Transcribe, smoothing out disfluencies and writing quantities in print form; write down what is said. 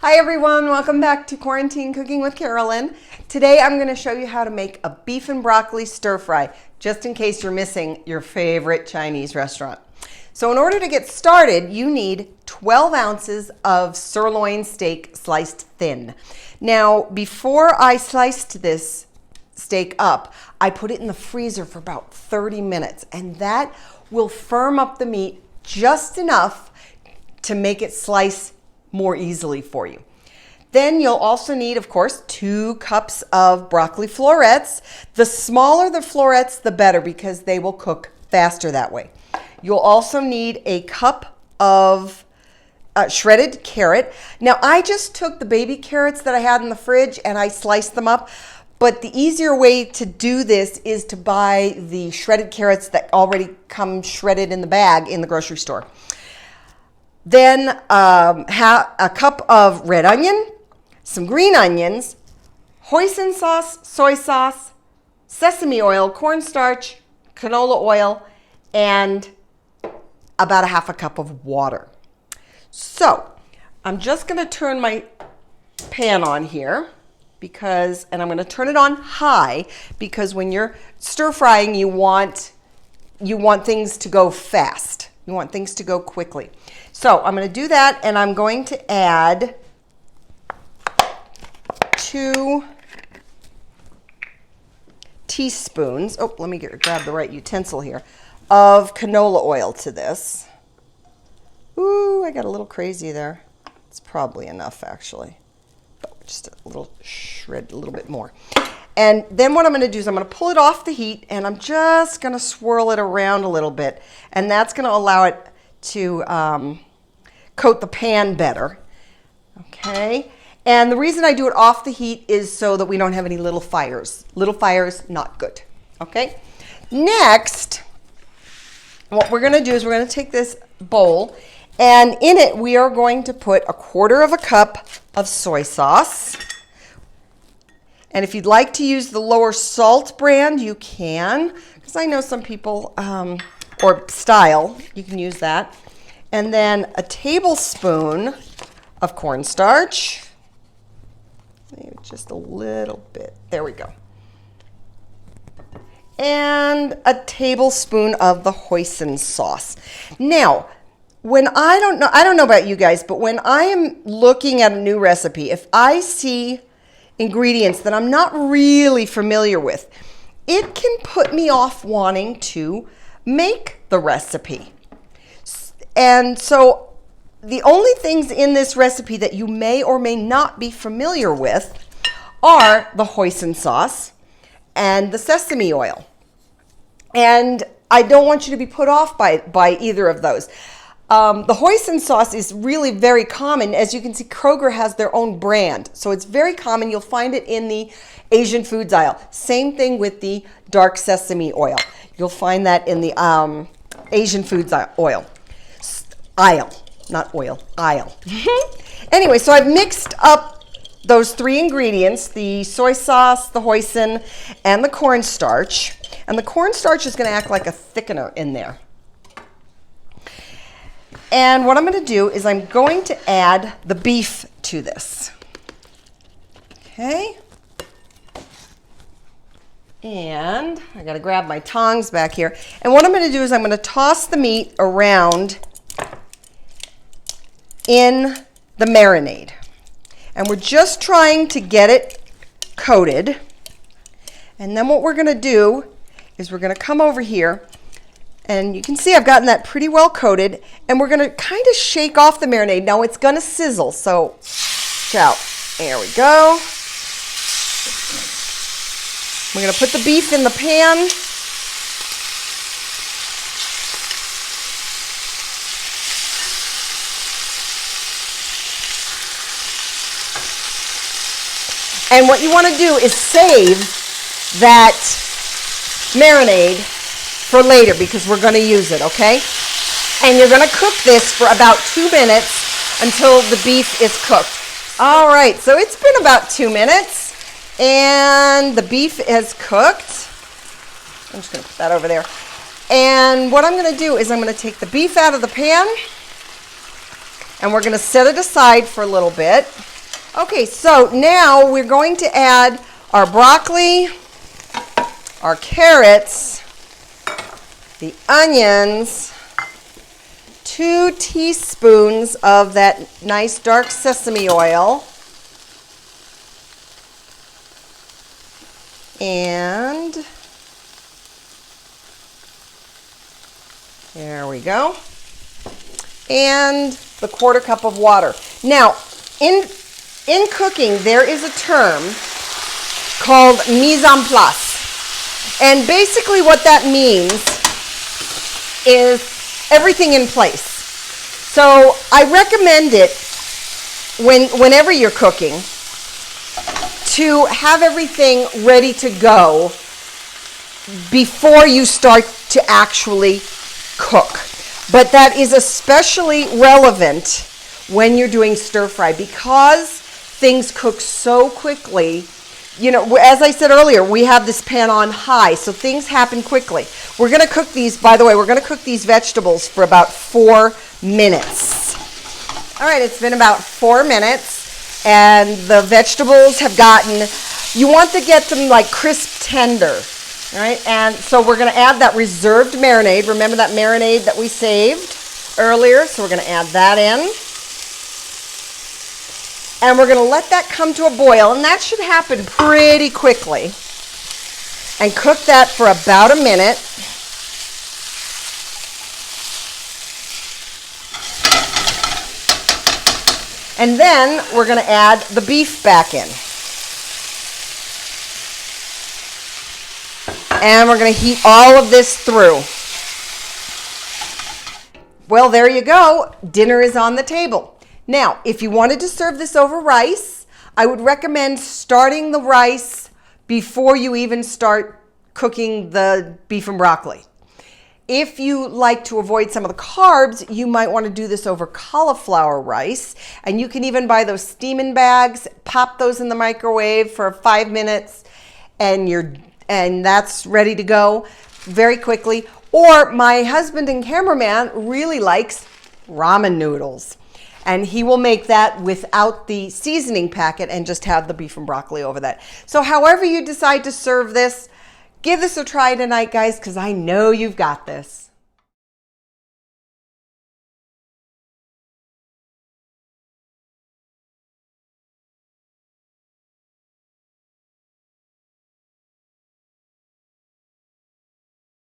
Hi everyone, welcome back to Quarantine Cooking with Carolyn. Today I'm going to show you how to make a beef and broccoli stir fry, just in case you're missing your favorite Chinese restaurant. So in order to get started, you need 12 ounces of sirloin steak sliced thin. Now, before I sliced this steak up, I put it in the freezer for about 30 minutes, and that will firm up the meat just enough to make it slice more easily for you. Then you'll also need, of course, 2 cups of broccoli florets. The smaller the florets, the better, because they will cook faster that way. You'll also need a cup of shredded carrot. Now, I just took the baby carrots that I had in the fridge and I sliced them up. But the easier way to do this is to buy the shredded carrots that already come shredded in the bag in the grocery store. Then a cup of red onion, some green onions, hoisin sauce, soy sauce, sesame oil, cornstarch, canola oil, and about a half a cup of water. So I'm just going to turn my pan on here and I'm going to turn it on high because when you're stir frying, you want things to go fast. You want things to go quickly. So I'm going to do that, and I'm going to add 2 teaspoons, let me grab the right utensil here, of canola oil to this. Ooh, I got a little crazy there. It's probably enough, actually. But just a little shred, a little bit more. And then what I'm going to do is I'm going to pull it off the heat, and I'm just going to swirl it around a little bit. And that's going to allow it to coat the pan better. Okay. And the reason I do it off the heat is so that we don't have any little fires. Little fires, not good. Okay. Next, what we're going to do is we're going to take this bowl, and in it we are going to put 1/4 cup of soy sauce. And if you'd like to use the lower salt brand, you can, because I know some people, or style, you can use that. And then a tablespoon of cornstarch. Maybe just a little bit. There we go. And a tablespoon of the hoisin sauce. Now, I don't know about you guys, but when I am looking at a new recipe, if I see ingredients that I'm not really familiar with, it can put me off wanting to make the recipe. And so the only things in this recipe that you may or may not be familiar with are the hoisin sauce and the sesame oil. And I don't want you to be put off by either of those. The hoisin sauce is really very common. As you can see, Kroger has their own brand. So it's very common. You'll find it in the Asian foods aisle. Same thing with the dark sesame oil. You'll find that in the Asian foods aisle. Not oil, aisle. Anyway, so I've mixed up those 3 ingredients, the soy sauce, the hoisin, and the cornstarch. And the cornstarch is going to act like a thickener in there. And what I'm going to do is I'm going to add the beef to this. Okay. And I got to grab my tongs back here. And what I'm going to do is I'm going to toss the meat around in the marinade. And we're just trying to get it coated. And then what we're going to do is we're going to come over here. And you can see I've gotten that pretty well coated, and we're going to kind of shake off the marinade. Now it's going to sizzle, so watch out. There we go. We're going to put the beef in the pan. And what you want to do is save that marinade for later because we're going to use it, okay? And you're going to cook this for about 2 minutes until the beef is cooked. All right, so it's been about 2 minutes and the beef is cooked. I'm just going to put that over there. And what I'm going to do is I'm going to take the beef out of the pan and we're going to set it aside for a little bit. Okay, so now we're going to add our broccoli, our carrots, the onions, 2 teaspoons of that nice dark sesame oil, and there we go, and the 1/4 cup of water. Now, in cooking, there is a term called mise en place. And basically what that means is everything in place. So I recommend it whenever you're cooking to have everything ready to go before you start to actually cook. But that is especially relevant when you're doing stir fry because things cook so quickly. You know, as I said earlier, we have this pan on high, so things happen quickly. We're going to cook these, by the way, we're going to cook these vegetables for about 4 minutes. All right, it's been about 4 minutes, and the vegetables have gotten, you want to get them like crisp tender. All right, and so we're going to add that reserved marinade. Remember that marinade that we saved earlier? So we're going to add that in. And we're going to let that come to a boil, and that should happen pretty quickly. And cook that for about a minute. And then we're going to add the beef back in. And we're going to heat all of this through. Well, there you go. Dinner is on the table. Now, if you wanted to serve this over rice, I would recommend starting the rice before you even start cooking the beef and broccoli. If you like to avoid some of the carbs, you might want to do this over cauliflower rice. And you can even buy those steaming bags, pop those in the microwave for 5 minutes, and that's ready to go very quickly. Or my husband and cameraman really likes ramen noodles. And he will make that without the seasoning packet and just have the beef and broccoli over that. So however you decide to serve this, give this a try tonight, guys, because I know you've got this.